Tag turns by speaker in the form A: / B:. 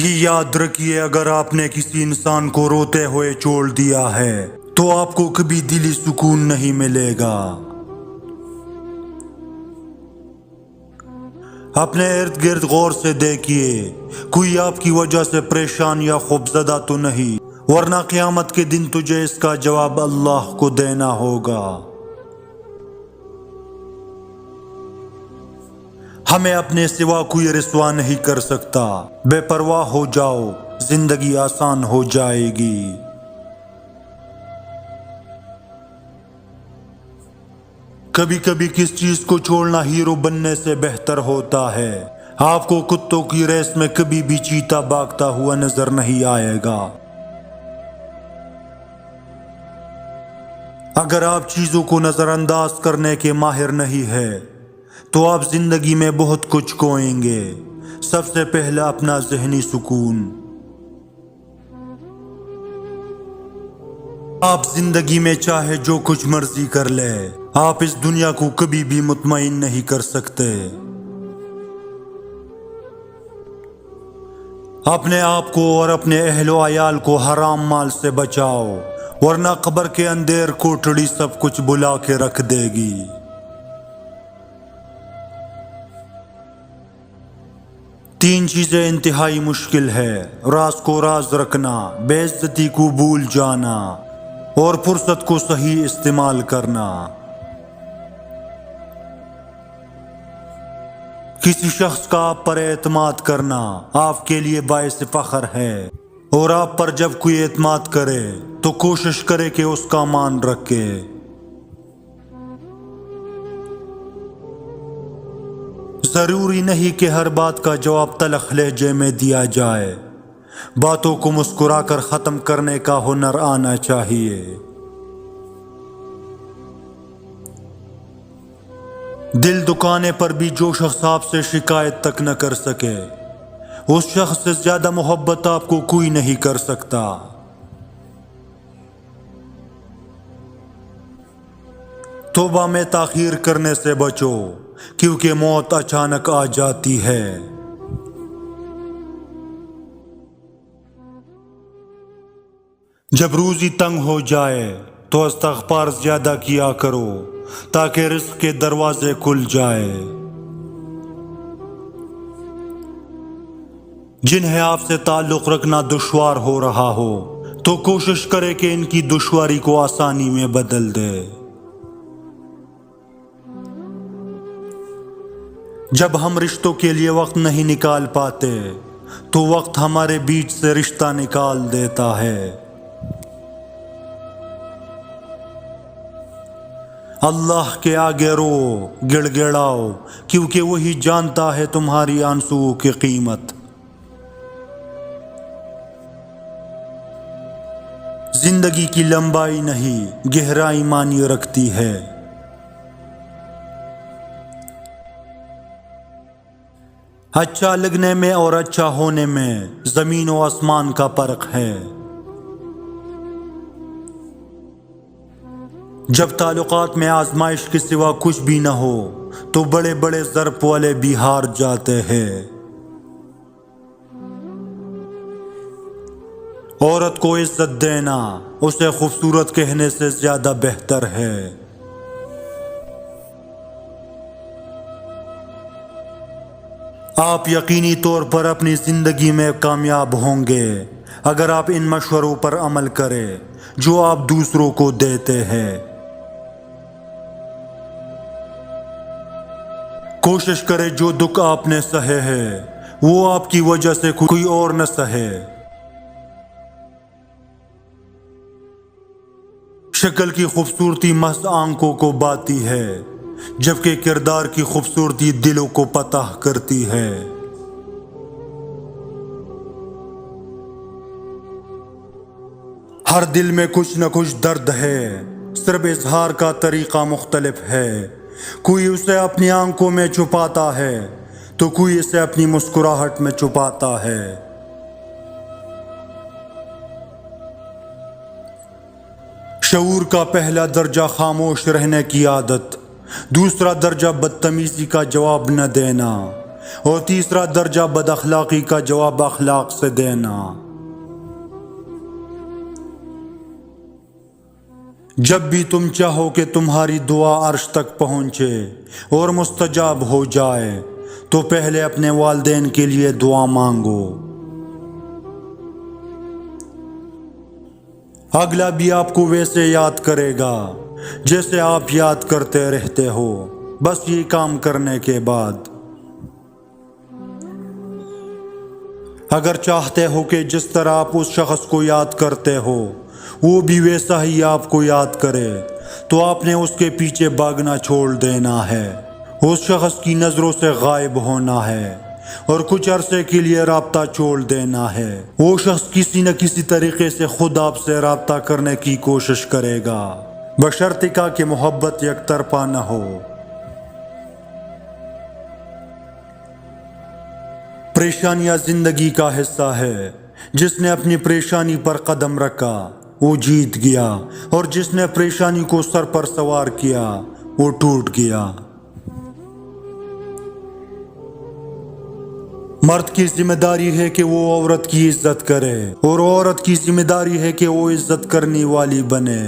A: یہ یاد رکھیے، اگر آپ نے کسی انسان کو روتے ہوئے چھوڑ دیا ہے تو آپ کو کبھی دلی سکون نہیں ملے گا۔ اپنے ارد گرد غور سے دیکھیے، کوئی آپ کی وجہ سے پریشان یا خوفزدہ تو نہیں، ورنہ قیامت کے دن تجھے اس کا جواب اللہ کو دینا ہوگا۔ ہمیں اپنے سوا کوئی رسوا نہیں کر سکتا۔ بے پرواہ ہو جاؤ، زندگی آسان ہو جائے گی۔ کبھی کبھی کس چیز کو چھوڑنا ہیرو بننے سے بہتر ہوتا ہے۔ آپ کو کتوں کی ریس میں کبھی بھی چیتا بھاگتا ہوا نظر نہیں آئے گا۔ اگر آپ چیزوں کو نظر انداز کرنے کے ماہر نہیں ہے تو آپ زندگی میں بہت کچھ کھوئیں گے۔ سب سے پہلا اپنا ذہنی سکون۔ آپ زندگی میں چاہے جو کچھ مرضی کر لے، آپ اس دنیا کو کبھی بھی مطمئن نہیں کر سکتے۔ اپنے آپ کو اور اپنے اہل و عیال کو حرام مال سے بچاؤ، ورنہ قبر کے اندر کوٹڑی سب کچھ بلا کے رکھ دے گی۔ تین چیزیں انتہائی مشکل ہے: راز کو راز رکھنا، بے عزتی کو بھول جانا، اور فرصت کو صحیح استعمال کرنا۔ کسی شخص کا آپ پر اعتماد کرنا آپ کے لیے باعث فخر ہے، اور آپ پر جب کوئی اعتماد کرے تو کوشش کرے کہ اس کا مان رکھے۔ ضروری نہیں کہ ہر بات کا جواب تلخ لہجے میں دیا جائے، باتوں کو مسکرا کر ختم کرنے کا ہنر آنا چاہیے۔ دل دکانے پر بھی جو شخص آپ سے شکایت تک نہ کر سکے، اس شخص سے زیادہ محبت آپ کو کوئی نہیں کر سکتا۔ توبہ میں تاخیر کرنے سے بچو، کیونکہ موت اچانک آ جاتی ہے۔ جب روزی تنگ ہو جائے تو استغفار زیادہ کیا کرو تاکہ رزق کے دروازے کھل جائے۔ جنہیں آپ سے تعلق رکھنا دشوار ہو رہا ہو تو کوشش کرے کہ ان کی دشواری کو آسانی میں بدل دے۔ جب ہم رشتوں کے لیے وقت نہیں نکال پاتے تو وقت ہمارے بیچ سے رشتہ نکال دیتا ہے۔ اللہ کے آگے رو، گڑ گڑاؤ، کیونکہ وہی جانتا ہے تمہاری آنسوؤں کی قیمت۔ زندگی کی لمبائی نہیں، گہرائی معنی رکھتی ہے۔ اچھا لگنے میں اور اچھا ہونے میں زمین و آسمان کا فرق ہے۔ جب تعلقات میں آزمائش کے سوا کچھ بھی نہ ہو تو بڑے بڑے ظرف والے بھی ہار جاتے ہیں۔ عورت کو عزت دینا اسے خوبصورت کہنے سے زیادہ بہتر ہے۔ آپ یقینی طور پر اپنی زندگی میں کامیاب ہوں گے اگر آپ ان مشوروں پر عمل کریں جو آپ دوسروں کو دیتے ہیں۔ کوشش کرے جو دکھ آپ نے سہے ہے وہ آپ کی وجہ سے کوئی اور نہ سہے۔ شکل کی خوبصورتی محض آنکھوں کو باتی ہے، جبکہ کردار کی خوبصورتی دلوں کو فتح کرتی ہے۔ ہر دل میں کچھ نہ کچھ درد ہے، صرف اظہار کا طریقہ مختلف ہے۔ کوئی اسے اپنی آنکھوں میں چھپاتا ہے تو کوئی اسے اپنی مسکراہٹ میں چھپاتا ہے۔ شعور کا پہلا درجہ خاموش رہنے کی عادت، دوسرا درجہ بدتمیزی کا جواب نہ دینا، اور تیسرا درجہ بد اخلاقی کا جواب اخلاق سے دینا۔ جب بھی تم چاہو کہ تمہاری دعا عرش تک پہنچے اور مستجاب ہو جائے تو پہلے اپنے والدین کے لیے دعا مانگو۔ اگلا بھی آپ کو ویسے یاد کرے گا جیسے آپ یاد کرتے رہتے ہو، بس یہ کام کرنے کے بعد۔ اگر چاہتے ہو کہ جس طرح آپ اس شخص کو یاد کرتے ہو وہ بھی ویسا ہی آپ کو یاد کرے تو آپ نے اس کے پیچھے بھاگنا چھوڑ دینا ہے، اس شخص کی نظروں سے غائب ہونا ہے اور کچھ عرصے کے لیے رابطہ چھوڑ دینا ہے۔ وہ شخص کسی نہ کسی طریقے سے خود آپ سے رابطہ کرنے کی کوشش کرے گا، بشرطیکہ کہ محبت یک طرفہ نہ ہو۔ پریشانیاں زندگی کا حصہ ہے، جس نے اپنی پریشانی پر قدم رکھا وہ جیت گیا، اور جس نے پریشانی کو سر پر سوار کیا وہ ٹوٹ گیا۔ مرد کی ذمہ داری ہے کہ وہ عورت کی عزت کرے، اور عورت کی ذمہ داری ہے کہ وہ عزت کرنے والی بنے۔